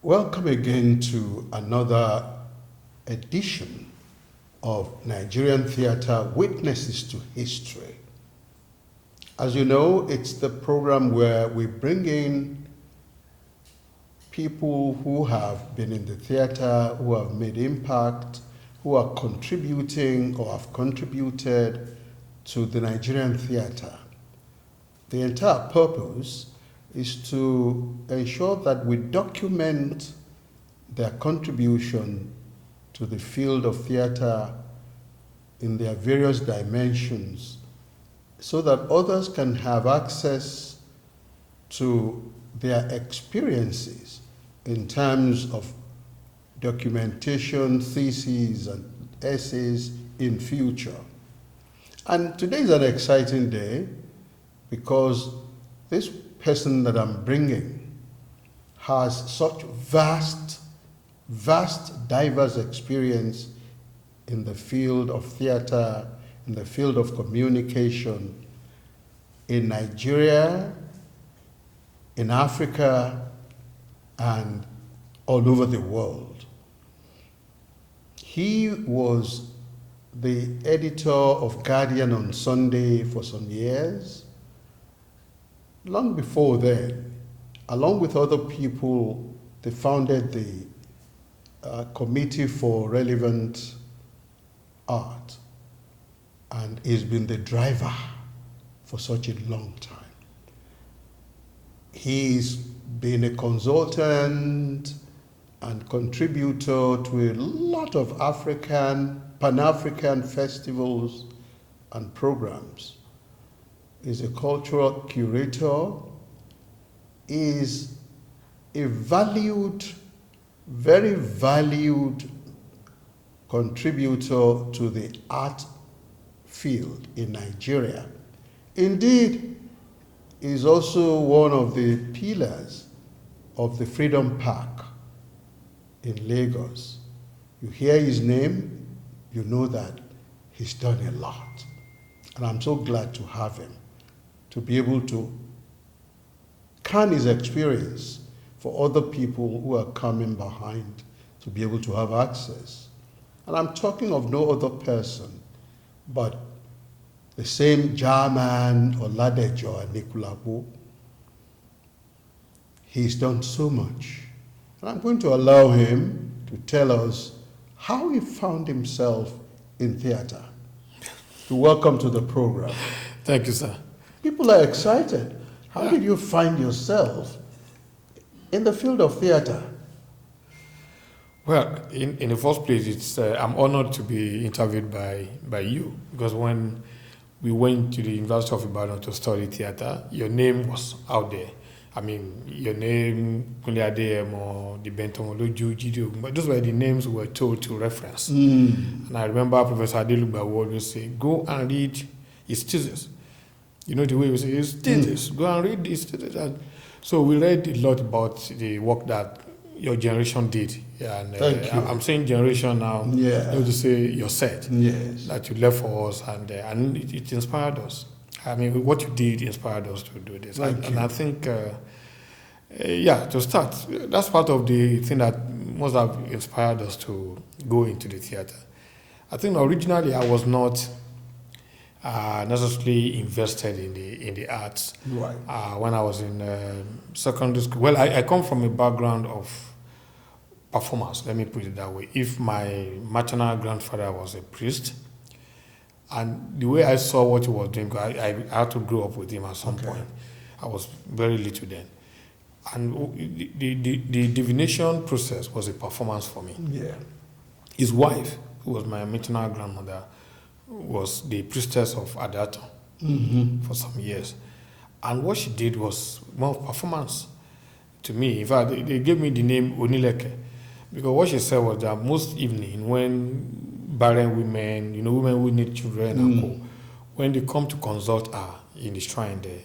Welcome again to another edition of Nigerian Theatre Witnesses to History. As you know, it's the program where we bring in people who have been in the theatre, who have made impact, who are contributing or have contributed to the Nigerian theatre. The entire purpose is to ensure that we document their contribution to the field of theatre in their various dimensions so that others can have access to their experiences in terms of documentation, theses, and essays in future. And today is an exciting day because this person that I'm bringing has such vast, diverse experience in the field of theater, in the field of communication, in Nigeria, in Africa, and all over the world. He was the editor of Guardian on Sunday for some years. Long before then, along with other people, they founded the Committee for Relevant Art, and he's been the driver for such a long time. He's been a consultant and contributor to a lot of Pan-African festivals and programs. Is a cultural curator, is a valued, very valued contributor to the art field in Nigeria. Indeed, is also one of the pillars of the Freedom Park in Lagos. You hear his name, you know that he's done a lot. And I'm so glad to have him, to be able to can his experience for other people who are coming behind to be able to have access. And I'm talking of no other person but the same JAHMAN, OLADEJO, Anikulapo. He's done so much. And I'm going to allow him to tell us how he found himself in theater. Welcome to the program. Thank you, sir. People are excited. How did you find yourself in the field of theater? Well, in the first place, I'm honored to be interviewed by you, because when we went to the University of Ibadan to study theater, your name was out there. I mean, your name, Kunle Adeyemo, the Benton Oloju, Gideon, but those were the names we were told to reference. And I remember Professor Adelugba would always say, go and read his thesis. You know the way we say his thesis, go and read his thesis. And so we read a lot about the work that your generation did. Yeah, and Thank you. I'm saying generation now, Yeah. to say your set, Yes. that you left for us, and it inspired us. I mean, what you did inspired us to do this. And I think, to start, that's part of the thing that must have inspired us to go into the theater. I think originally I was not necessarily invested in the arts. Right. When I was in secondary school. Well, I come from a background of performance, let me put it that way. If my maternal grandfather was a priest, and the way I saw what he was doing, I had to grow up with him at some point. I was very little then. And the divination process was a performance for me. Yeah. His wife, who was my maternal grandmother, was the priestess of Adato for some years. And what she did was more performance to me. In fact, they gave me the name Onileke, because what she said was that most evening when barren women, women who need children and co, when they come to consult her in the shrine there,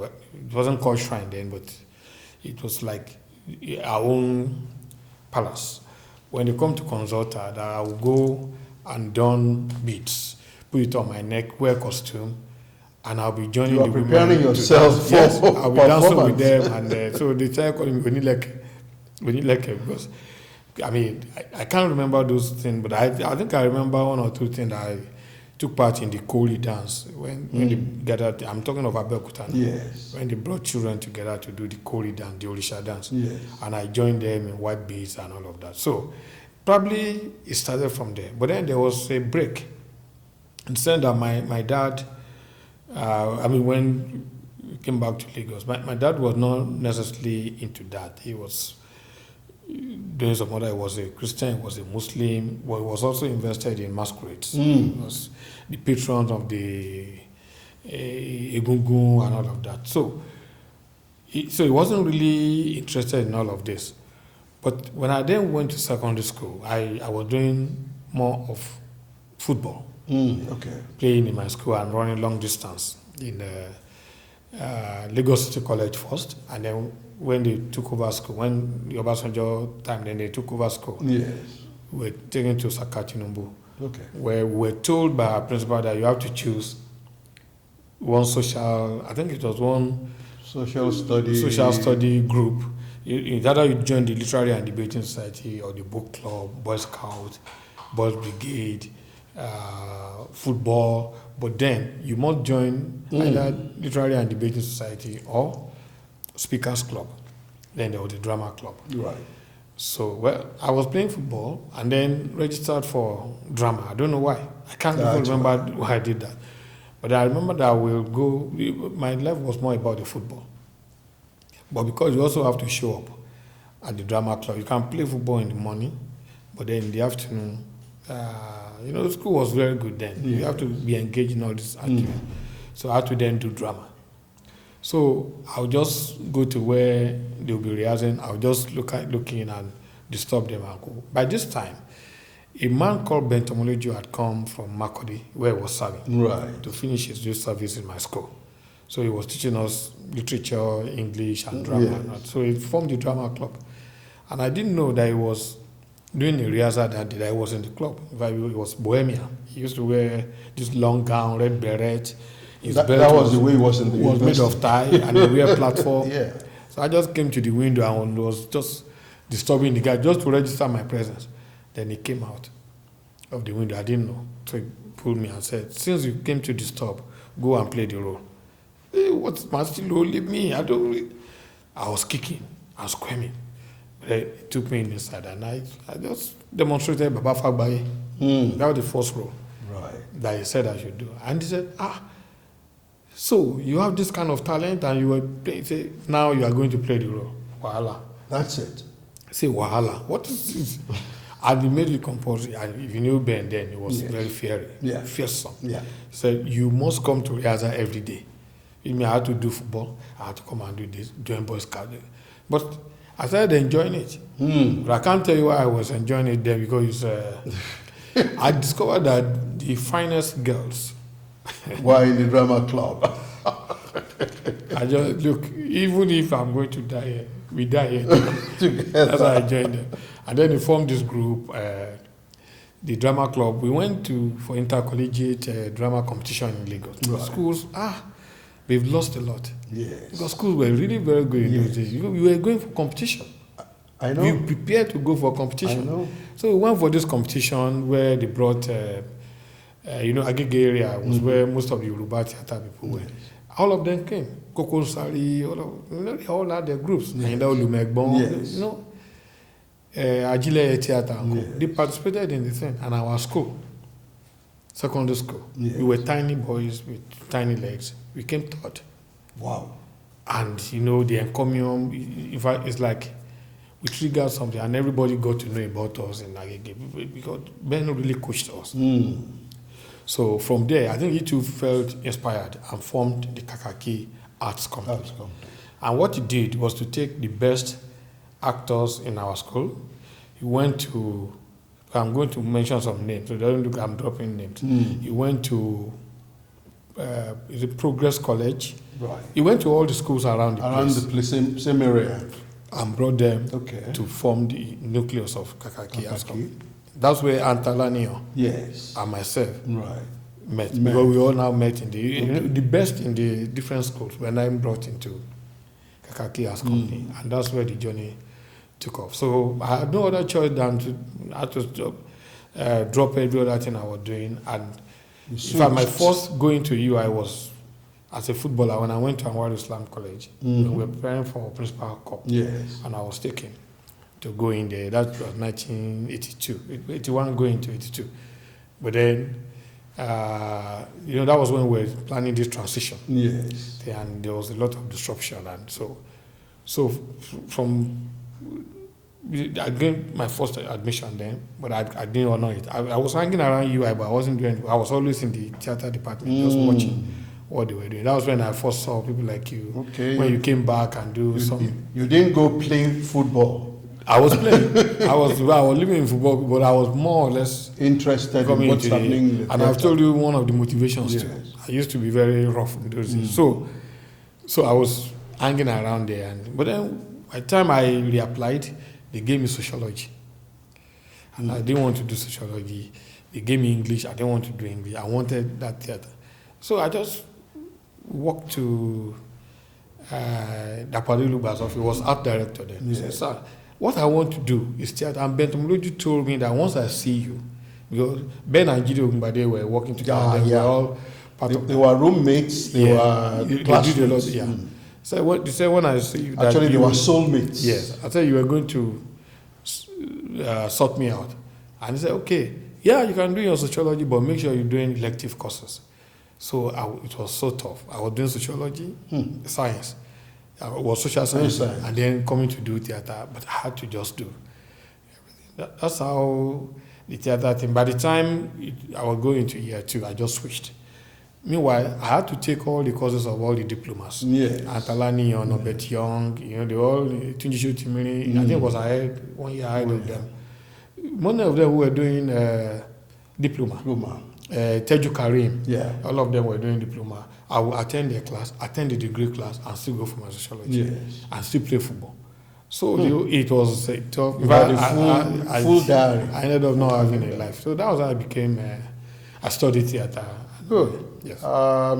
it wasn't called shrine then, but it was like our own palace. When they come to consult her, that I will go and don beads, put it on my neck, wear costume, and I'll be joining the women. You are preparing yourself for I'll be dancing with performance. them, and so they try calling me Onileke. when you like it, because I mean, I can't remember those things, but I think I remember one or two things that I took part in the Koli dance when they gathered. I'm talking of Abeokuta now. Yes. When they brought children together to do the Koli dance, the Orisha dance, Yes. and I joined them in white beads and all of that. So probably it started from there, but then there was a break. Instead that my dad, when we came back to Lagos, my dad was not necessarily into that. He was doing some other. He was a Christian, he was a Muslim, but he was also invested in masquerades. He was the patron of the Egungun and all of that. So he wasn't really interested in all of this. But when I then went to secondary school, I was doing more of football. Okay. Playing in my school and running long distance in Lagos City College first, and then when they took over school, when the Obasanjo time, then they took over school. Yes. We were taken to Sakatinumbu, Okay. where we were told by our principal that you have to choose one social, I think it was one Social study group. Either you join the Literary and Debating Society or the book club, Boy Scout, Boys Brigade, football, but then you must join either Literary and Debating Society or Speakers Club. Then there was the Drama Club. Right. So, well, I was playing football and then registered for drama. I don't know why. I can't even remember why I did that. But I remember that I will go, my life was more about the football. But because you also have to show up at the drama club, you can play football in the morning, but then in the afternoon, the school was very good then. Yeah. You have to be engaged in all this activity. So I had to then do drama. So I'll just go to where they'll be rehearsing. I'll just looking and disturb them and go. By this time, a man called Ben Tomolojo had come from Makodi, where he was serving, Right. to finish his youth service in my school. So he was teaching us literature, English, and drama. Yes. And that. So he formed the drama club. And I didn't know that he was doing a rehearsal that day that I was in the club. In fact, he was bohemian. He used to wear this long gown, red beret. His belt That was the way he was in the was made of tie and a rear platform. Yeah. So I just came to the window and was just disturbing the guy just to register my presence. Then he came out of the window. I didn't know. So he pulled me and said, "Since you came to disturb, go and play the role." Hey, what's my still role? Leave me. I was kicking. I was screaming. But he took me inside and I just demonstrated Baba Fagbaye. That was the first role that he said I should do. And he said, so you have this kind of talent and you were playing, say, now you are going to play the role. Wahala. That's it. Say, wahala. What is this? And he made it compulsory. And if you knew Ben then, he was very fiery, fearsome. Yeah. He said, you must come to rehearsal every day. I mean, I had to do football. I had to come and do this, join Boy Scout. But I started enjoying it. But I can't tell you why I was enjoying it then because I discovered that the finest girls were in the drama club. I just, look, even if I'm going to die here, we die here Together. That's why I joined them. And then we formed this group, the drama club. We went for intercollegiate drama competition in Lagos. Right. Schools, we've lost a lot. Yes. Because schools were really very good in those days. We were going for competition. I know. We prepared to go for competition. I know. So we went for this competition where they brought, Agege area was where most of the Yoruba theatre people were. All of them came. Koko Sari, they all had their groups. Yes. Ajile Theatre. Yes. They participated in the thing. And our school, secondary school, we were tiny boys with tiny legs. We came third. Wow. And, the encomium, in fact, it's like we triggered something and everybody got to know about us in Agege because Ben really coached us. So from there, I think he too felt inspired and formed the Kakaki Arts Company. And what he did was to take the best actors in our school. He went to, I'm going to mention some names, so don't look, I'm dropping names. He went to the Progress College. Right. He went to all the schools around the place. Same area. And brought them to form the nucleus of Kakaki Arts Company. That's where Antalanio and myself met. Because we all now met in the best in the different schools when I'm brought into Kakaki Arts Company. And that's where the journey took off. So I had no other choice than to drop every other thing I was doing. And in fact, my first going to UI was as a footballer when I went to Anwar Islam College. We were preparing for Principal Cup. Yes. And I was taken to go in there. That was 1982, 81 going to 82. But then, that was when we were planning this transition. Yes. And there was a lot of disruption. And so from, I gained my first admission then, but I didn't honor it. I was hanging around UI, but I wasn't doing, I was always in the theater department, just watching what they were doing. That was when I first saw people like you, when you came back and do some... You didn't go play football? I was playing. I was living in football, but I was more or less interested in what's happening. And I've told you one of the motivations yes. too. I used to be very rough in those days. So I was hanging around there. But then by the time I reapplied, they gave me sociology. And I didn't want to do sociology. They gave me English. I didn't want to do English. I wanted that theater. So I just walked to Dapalilu Basof. He was art director then. He said, "Sir, what I want to do is theater." And Bentomology told me that once I see you, because Ben and Gideon Ogunbade were working together, they were all part of. They were roommates. They were classmates. So they said when I see you, actually they were soulmates. Yes, I said you were going to sort me out, and he said, "Okay, yeah, you can do your sociology, but make sure you're doing elective courses." So it was so tough. I was doing sociology, science. I was social science, and then coming to do theater, but I had to just do everything. That's how the theater thing. By the time I was going into year 2, I just switched. Meanwhile, I had to take all the courses of all the diplomas. Yes. Antalani, Norbert Young, they all, Tunjishu Timini, I think it was 1 year ahead of them. Many of them were doing diploma. Teju Karim, all of them were doing diploma. I would attend their class, attend the degree class, and still go for my sociology, and still play football. So it was tough. Full diary. I ended up not having a life. So that was how I became. I studied theater. Good. Yes. I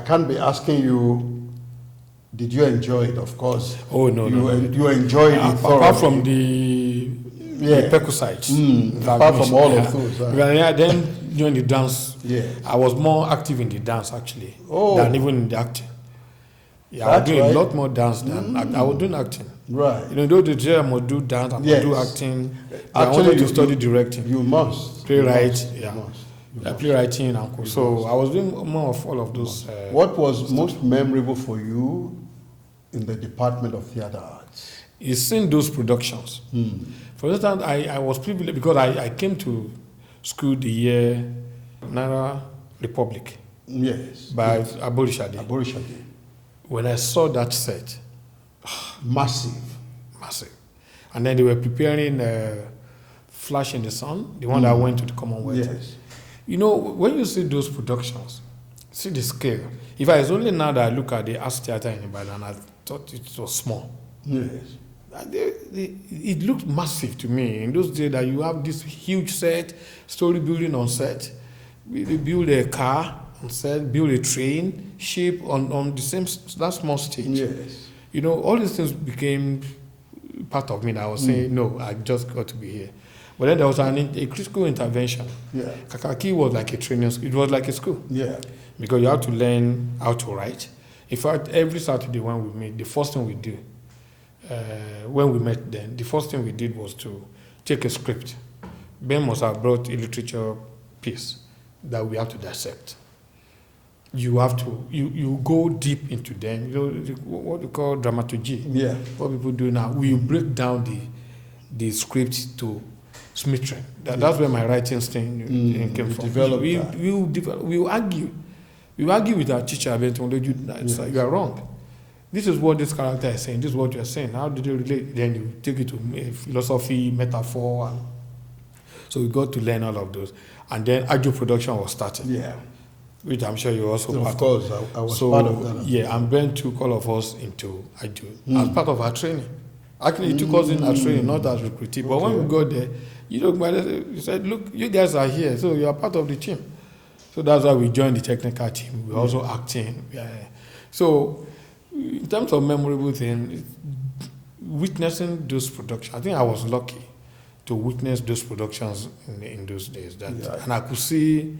can't be asking you. Did you enjoy it? Of course. Oh no, you enjoyed it thoroughly. Apart from the percocide. Apart from all of those. Then during the dance, I was more active in the dance actually than even in the acting. Yeah, I was doing a lot more dance than I was doing acting. Right. Though the day I must do dance, I must do acting. I wanted to study directing. You must. Playwright, playwriting and so I was doing more of all of those. What was most memorable for you in the Department of Theatre Arts? Is seeing those productions. For instance, I was privileged because I came to school the year Naira Republic. Yes. By Aborishade. When I saw that set, massive. And then they were preparing Flash in the Sun, the one that went to the Commonwealth. Yes. When you see those productions, see the scale. If it's only now that I look at the Arts Theatre in Ibadan, I thought it was small. Yes. It looked massive to me in those days that you have this huge set, story building on set. They build a car on set, build a train, ship on the same that small stage. Yes. All these things became part of me. That I was saying, no, I just got to be here. But then there was a critical intervention. Yeah. Kakaki was like a training school. It was like a school. Yeah. Because you have to learn how to write. In fact, every Saturday when we meet, the first thing we do, when we met then, the first thing we did was to take a script. Ben must have brought a literature piece that we have to dissect. You have to, you go deep into them. What we call dramaturgy. Yeah. What people do now, we break down the script to symmetry. That's where my writing thing came from. We will argue. We argue with our teacher, you are wrong. This is what this character is saying. This is what you are saying. How did you relate? Then you take it to philosophy, metaphor. So we got to learn all of those. And then Ajo production was started. Yeah. Which I'm sure you also part of. Of course, I was part of that. Yeah, and Ben took all of us into Ajo as part of our training. Actually, he took us in our training, not as recruiting. But when we got there, he said, look, you guys are here, so you are part of the team. So that's why we joined the technical team. We're also acting. Yeah. So in terms of memorable thing, witnessing those productions, I think I was lucky to witness those productions in those days. And I could see,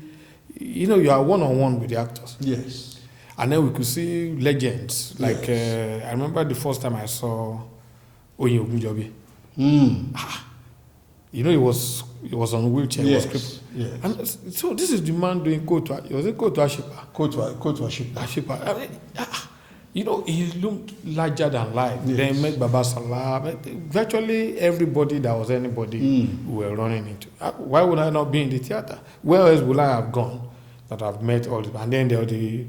you are one-on-one with the actors. Yes. And then we could see legends. Like, I remember the first time I saw Oyin Ogunjobi. He was on a wheelchair. Yes. He was crippled. Yes. And so this is the man doing Koto. Was it Koto Ashipa? Koto Ashipa. Ashipa. I mean, he looked larger than life. Yes. Then met Baba Salah. Virtually everybody that was anybody we were running into. Why would I not be in the theater? Where else would I have gone that I've met all the... And then there were the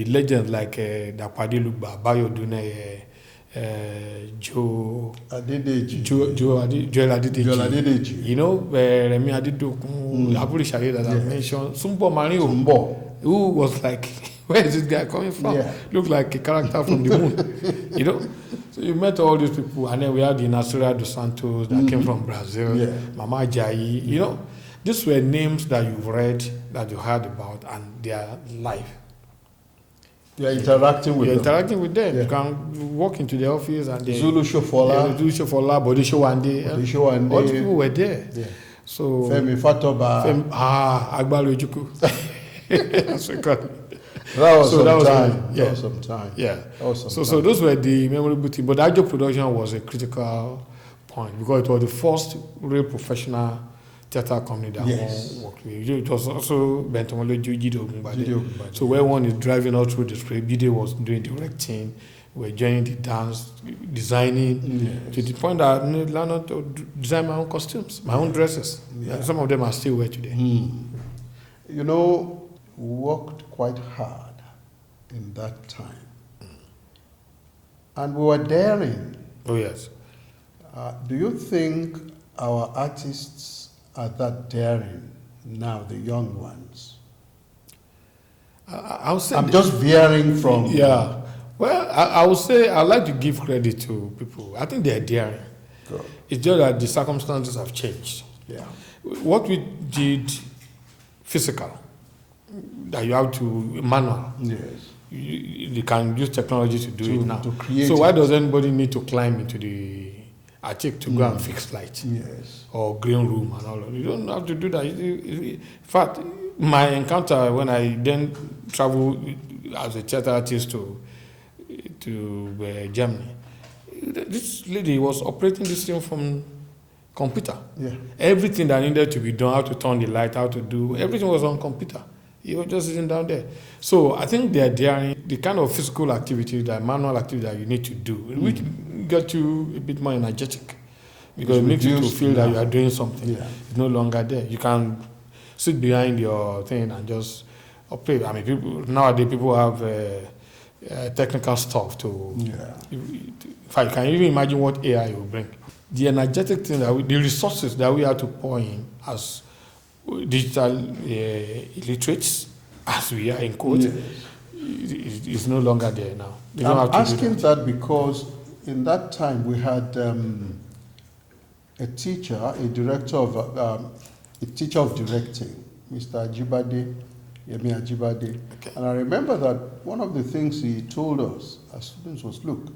legends like Dapadi Lugba, Bayo Dune, Joel Adedeji. Remi Adedokun, Aburi Shaye that I mentioned, Sumbo Mario, who was like, where is this guy coming from? Yeah. Looked like a character from the moon. So you met all these people, and then we had the Nasira dos Santos that came from Brazil, Mama Ajayi. These were names that you've read, that you heard about, and their life. You are interacting with them. Yeah. You can walk into the office and they... Zulu Shofola, Body Showande. All the people were there. Yeah. So Femi Fatoba. Agbalo Ejuku. That was some time. Yeah. So those were the memorable things. But the Ajo production was a critical point because it was the first real professional theater company that one worked with. It was also Bentomology Jido Ogunbade. So where one is driving all through the script, Jido was doing directing, we were joining the dance, designing, to the point that I learned to design my own costumes, my own dresses. Yeah. Some of them are still wear today. We worked quite hard in that time. And we were daring. Oh, yes. Do you think our artists are that daring now, the young ones? I would say I'm just veering from... Yeah. Well, I would say I like to give credit to people. I think they are daring. Good. It's just that the circumstances have changed. Yeah. What we did physical, that you have to manual. Yes. You can use technology to do it now. To create so why does anybody need to climb into the attic to go and fix lights? Yes. Or green room and all of that? You don't have to do that. In fact, my encounter when I then traveled as a theater artist to Germany, this lady was operating this thing from computer. Yeah. Everything that needed to be done, how to turn the light, how to do, everything was on computer. You were just sitting down there. So I think they're daring the kind of physical activity, that manual activity that you need to do, which get you a bit more energetic. Because it makes you to feel that you are doing something. Yeah. It's no longer there. You can sit behind your thing and just operate. I mean, nowadays people have technical stuff to... Yeah. In fact, you can even imagine what AI will bring. The energetic thing, the resources that we have to pour in as digital illiterates, as we are in quotes, is no longer there now. I'm asking that because in that time we had a teacher of directing, Mr. Ajibade, Yemi Ajibade. Okay. And I remember that one of the things he told us as students was, look,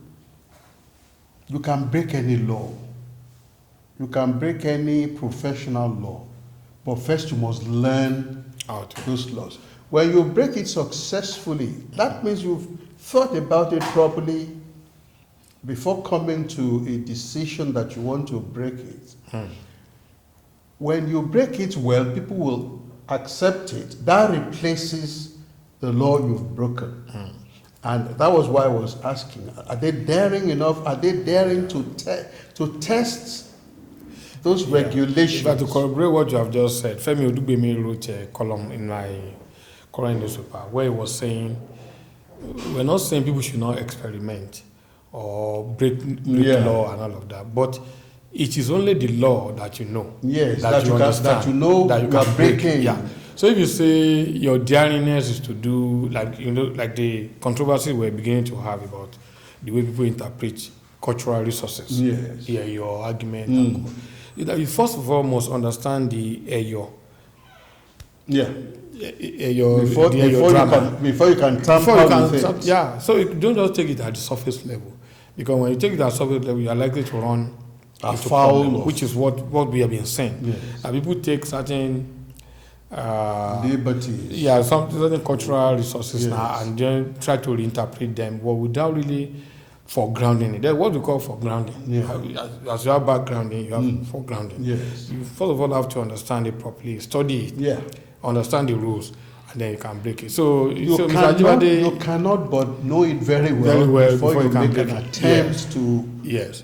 you can break any law. You can break any professional law. But first you must learn those laws. When you break it successfully, that means you've thought about it properly before coming to a decision that you want to break it. When you break it well, people will accept it. That replaces the law you've broken. And that was why I was asking, are they daring enough? Are they daring to test those regulations? But to corroborate what you have just said, Femi Odugbemi wrote a column in my current newspaper where he was saying, we're not saying people should not experiment or break law and all of that, but it is only the law that you know. Yes, that you know that you can break. Yeah. So if you say your daringness is to do, like the controversy we're beginning to have about the way people interpret cultural resources. Yes. Yeah, your argument. You first of all must understand the Eyo. Yeah. Before you can tamper with it. Yeah. So you don't just take it at the surface level. Because when you take it at subject level, you are likely to run into afoul problem, of- which is what we have been saying. Yes. And people take certain liberties. some certain cultural resources Yes. now and then try to reinterpret them, but without really foregrounding it. That's what we call foregrounding. Yeah. As you have backgrounding, you have foregrounding. Yes. You first of all have to understand it properly, study it, Yeah. understand the rules, and then you can break it. So, You Mr. cannot, Ajibade, you cannot but know it very well, Very well before before you you can make an break it. attempt to yes,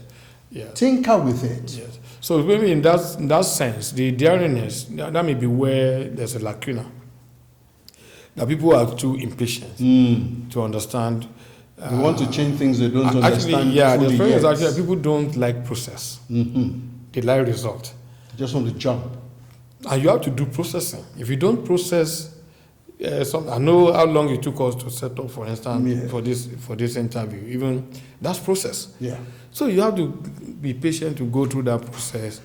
tinker with it. yes. So maybe in that sense, the daringness that may be where there's a lacuna. That people are too impatient to understand. They want to change things they don't understand. Actually, the fully experience yet. actually people don't like process. They like result. They just want to jump. And you have to do processing. If you don't process I know how long it took us to set up, for instance, Yes. for this interview. Even that's process. Yeah. So you have to be patient to go through that process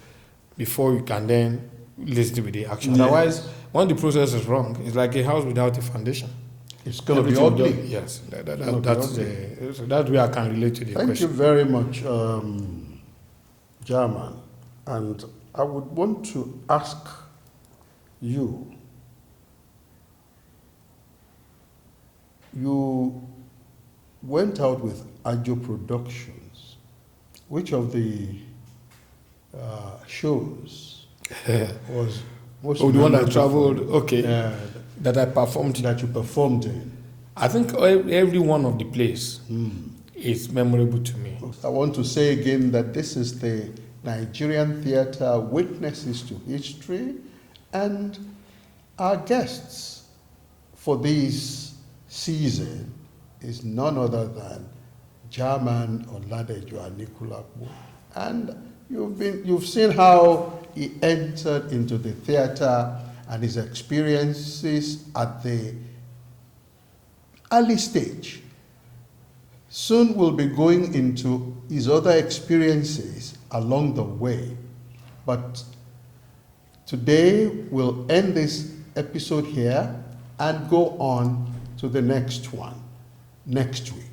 before you can then listen with the action. Yes. Otherwise, when the process is wrong, it's like a house without a foundation. It's going to be Everything ugly. just- Yes, Gonna be that's ugly. so that way I can relate to the Thank question. you very much, Jarman. And I would want to ask you, you went out with Ajo Productions. Which of the shows was most Oh, the one that memorable traveled, for you? okay, Yeah, that I performed. that you performed in? I think every one of the plays is memorable to me. I want to say again that this is the Nigerian Theatre Witnesses to History, and our guests for this season is none other than JAHMAN OLADEJO Anikulapo. And you've seen how he entered into the theatre and his experiences at the early stage. Soon we'll be going into his other experiences along the way. But today we'll end this episode here and go on to the next one next week.